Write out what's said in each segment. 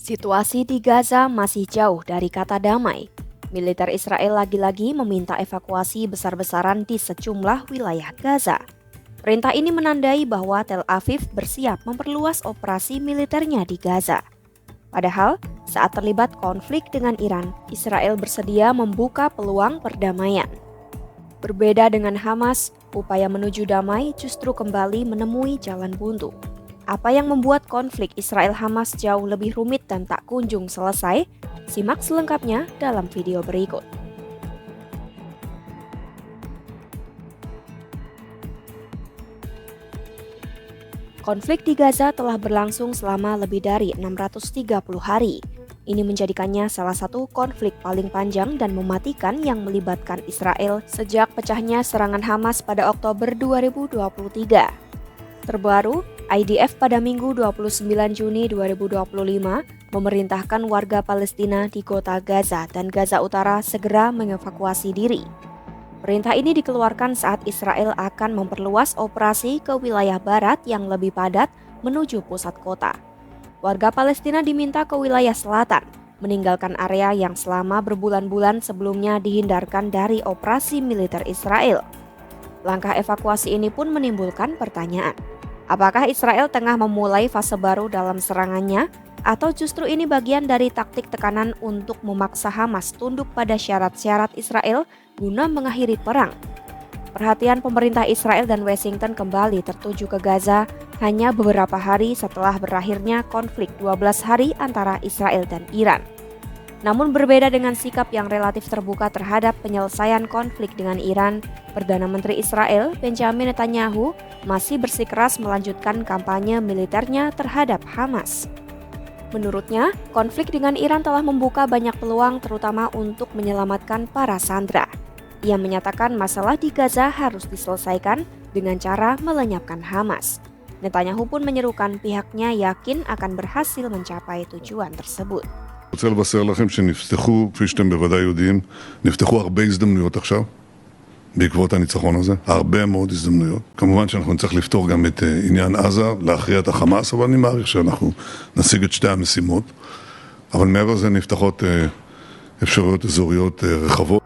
Situasi di Gaza masih jauh dari kata damai. Militer Israel lagi-lagi meminta evakuasi besar-besaran di sejumlah wilayah Gaza. Perintah ini menandai bahwa Tel Aviv bersiap memperluas operasi militernya di Gaza. Padahal, saat terlibat konflik dengan Iran, Israel bersedia membuka peluang perdamaian. Berbeda dengan Hamas, upaya menuju damai justru kembali menemui jalan buntu. Apa yang membuat konflik Israel-Hamas jauh lebih rumit dan tak kunjung selesai? Simak selengkapnya dalam video berikut. Konflik di Gaza telah berlangsung selama lebih dari 630 hari. Ini menjadikannya salah satu konflik paling panjang dan mematikan yang melibatkan Israel sejak pecahnya serangan Hamas pada Oktober 2023. Terbaru, IDF pada Minggu 29 Juni 2025 memerintahkan warga Palestina di kota Gaza dan Gaza Utara segera mengevakuasi diri. Perintah ini dikeluarkan saat Israel akan memperluas operasi ke wilayah barat yang lebih padat menuju pusat kota. Warga Palestina diminta ke wilayah selatan, meninggalkan area yang selama berbulan-bulan sebelumnya dihindarkan dari operasi militer Israel. Langkah evakuasi ini pun menimbulkan pertanyaan. Apakah Israel tengah memulai fase baru dalam serangannya, atau justru ini bagian dari taktik tekanan untuk memaksa Hamas tunduk pada syarat-syarat Israel guna mengakhiri perang? Perhatian pemerintah Israel dan Washington kembali tertuju ke Gaza hanya beberapa hari setelah berakhirnya konflik 12 hari antara Israel dan Iran. Namun berbeda dengan sikap yang relatif terbuka terhadap penyelesaian konflik dengan Iran, Perdana Menteri Israel, Benjamin Netanyahu, masih bersikeras melanjutkan kampanye militernya terhadap Hamas. Menurutnya, konflik dengan Iran telah membuka banyak peluang terutama untuk menyelamatkan para sandera. Ia menyatakan masalah di Gaza harus diselesaikan dengan cara melenyapkan Hamas. Netanyahu pun menyerukan pihaknya yakin akan berhasil mencapai tujuan tersebut. אני רוצה לבשר לכם שנפתחו, כפי שאתם בוודאי יודעים, נפתחו הרבה הזדמנויות עכשיו, בעקבות הניצחון הזה, הרבה מאוד הזדמנויות. כמובן שאנחנו נצטרך לפתור גם את עניין עזה, להכריע את החמאס, אבל אני מעריך שאנחנו נשיג את שתי המשימות. אבל מעבר לזה נפתחות אפשרויות אזוריות רחבות.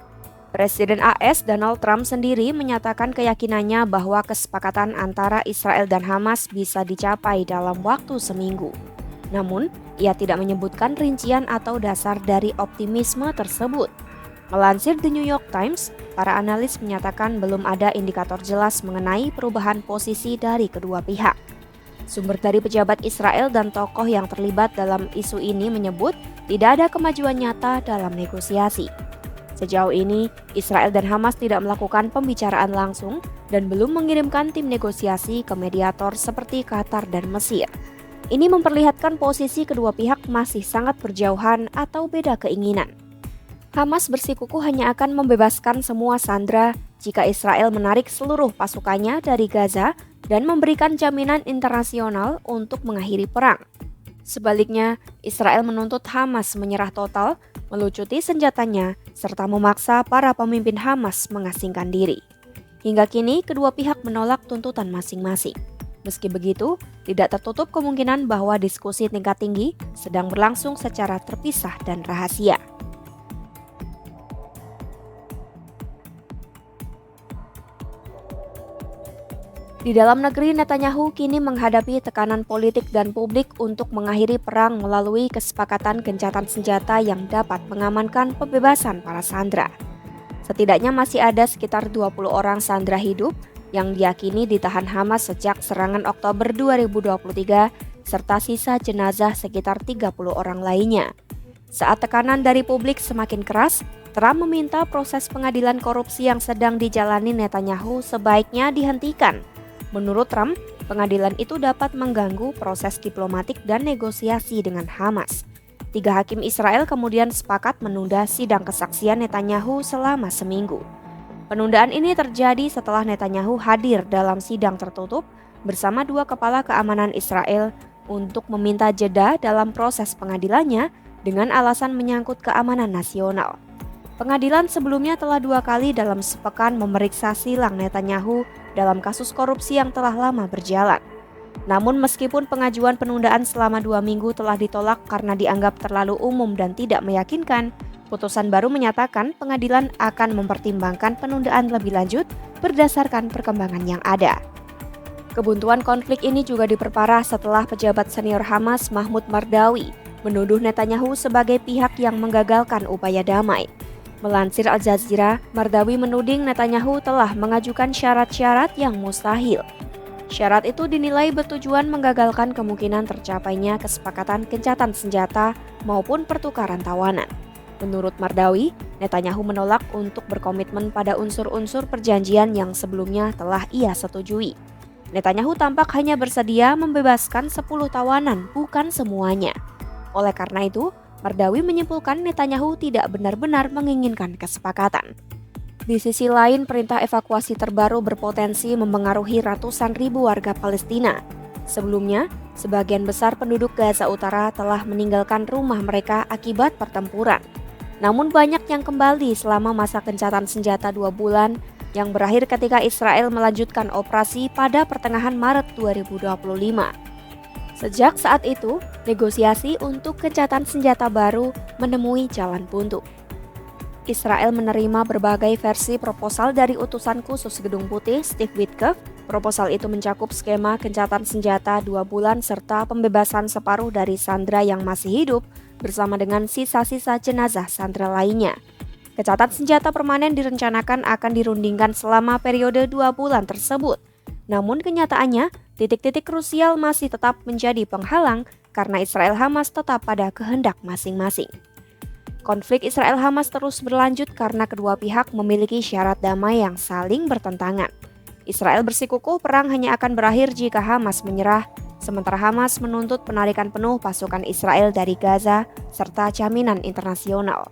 Presiden AS Donald Trump sendiri menyatakan keyakinannya bahwa kesepakatan antara Israel dan Hamas bisa dicapai dalam waktu seminggu. Namun, ia tidak menyebutkan rincian atau dasar dari optimisme tersebut. Melansir The New York Times, para analis menyatakan belum ada indikator jelas mengenai perubahan posisi dari kedua pihak. Sumber dari pejabat Israel dan tokoh yang terlibat dalam isu ini menyebut tidak ada kemajuan nyata dalam negosiasi. Sejauh ini, Israel dan Hamas tidak melakukan pembicaraan langsung dan belum mengirimkan tim negosiasi ke mediator seperti Qatar dan Mesir. Ini memperlihatkan posisi kedua pihak masih sangat berjauhan atau beda keinginan. Hamas bersikukuh hanya akan membebaskan semua sandera jika Israel menarik seluruh pasukannya dari Gaza dan memberikan jaminan internasional untuk mengakhiri perang. Sebaliknya, Israel menuntut Hamas menyerah total, melucuti senjatanya, serta memaksa para pemimpin Hamas mengasingkan diri. Hingga kini, kedua pihak menolak tuntutan masing-masing. Meski begitu, tidak tertutup kemungkinan bahwa diskusi tingkat tinggi sedang berlangsung secara terpisah dan rahasia. Di dalam negeri, Netanyahu kini menghadapi tekanan politik dan publik untuk mengakhiri perang melalui kesepakatan gencatan senjata yang dapat mengamankan pembebasan para sandera. Setidaknya masih ada sekitar 20 orang sandera hidup yang diyakini ditahan Hamas sejak serangan Oktober 2023, serta sisa jenazah sekitar 30 orang lainnya. Saat tekanan dari publik semakin keras, Trump meminta proses pengadilan korupsi yang sedang dijalani Netanyahu sebaiknya dihentikan. Menurut Trump, pengadilan itu dapat mengganggu proses diplomatik dan negosiasi dengan Hamas. 3 hakim Israel kemudian sepakat menunda sidang kesaksian Netanyahu selama seminggu. Penundaan ini terjadi setelah Netanyahu hadir dalam sidang tertutup bersama 2 kepala keamanan Israel untuk meminta jeda dalam proses pengadilannya dengan alasan menyangkut keamanan nasional. Pengadilan sebelumnya telah 2 kali dalam sepekan memeriksa silang Netanyahu dalam kasus korupsi yang telah lama berjalan. Namun meskipun pengajuan penundaan selama 2 minggu telah ditolak karena dianggap terlalu umum dan tidak meyakinkan, putusan baru menyatakan pengadilan akan mempertimbangkan penundaan lebih lanjut berdasarkan perkembangan yang ada. Kebuntuan konflik ini juga diperparah setelah pejabat senior Hamas Mahmud Mardawi menuduh Netanyahu sebagai pihak yang menggagalkan upaya damai. Melansir Al Jazeera, Mardawi menuding Netanyahu telah mengajukan syarat-syarat yang mustahil. Syarat itu dinilai bertujuan menggagalkan kemungkinan tercapainya kesepakatan gencatan senjata maupun pertukaran tawanan. Menurut Mardawi, Netanyahu menolak untuk berkomitmen pada unsur-unsur perjanjian yang sebelumnya telah ia setujui. Netanyahu tampak hanya bersedia membebaskan 10 tawanan, bukan semuanya. Oleh karena itu, Mardawi menyimpulkan Netanyahu tidak benar-benar menginginkan kesepakatan. Di sisi lain, perintah evakuasi terbaru berpotensi mempengaruhi ratusan ribu warga Palestina. Sebelumnya, sebagian besar penduduk Gaza Utara telah meninggalkan rumah mereka akibat pertempuran. Namun banyak yang kembali selama masa gencatan senjata 2 bulan yang berakhir ketika Israel melanjutkan operasi pada pertengahan Maret 2025. Sejak saat itu, negosiasi untuk gencatan senjata baru menemui jalan buntu. Israel menerima berbagai versi proposal dari utusan khusus Gedung Putih Steve Witkoff. Proposal itu mencakup skema gencatan senjata 2 bulan serta pembebasan separuh dari sandera yang masih hidup bersama dengan sisa-sisa jenazah sandera lainnya. Gencatan senjata permanen direncanakan akan dirundingkan selama periode 2 bulan tersebut. Namun kenyataannya, titik-titik krusial masih tetap menjadi penghalang karena Israel-Hamas tetap pada kehendak masing-masing. Konflik Israel-Hamas terus berlanjut karena kedua pihak memiliki syarat damai yang saling bertentangan. Israel bersikukuh perang hanya akan berakhir jika Hamas menyerah, sementara Hamas menuntut penarikan penuh pasukan Israel dari Gaza serta jaminan internasional.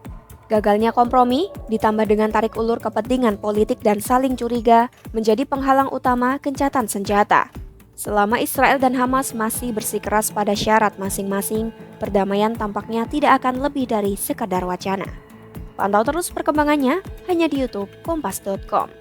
Gagalnya kompromi, ditambah dengan tarik ulur kepentingan politik dan saling curiga, menjadi penghalang utama gencatan senjata. Selama Israel dan Hamas masih bersikeras pada syarat masing-masing, perdamaian tampaknya tidak akan lebih dari sekadar wacana. Pantau terus perkembangannya hanya di YouTube Kompas.com.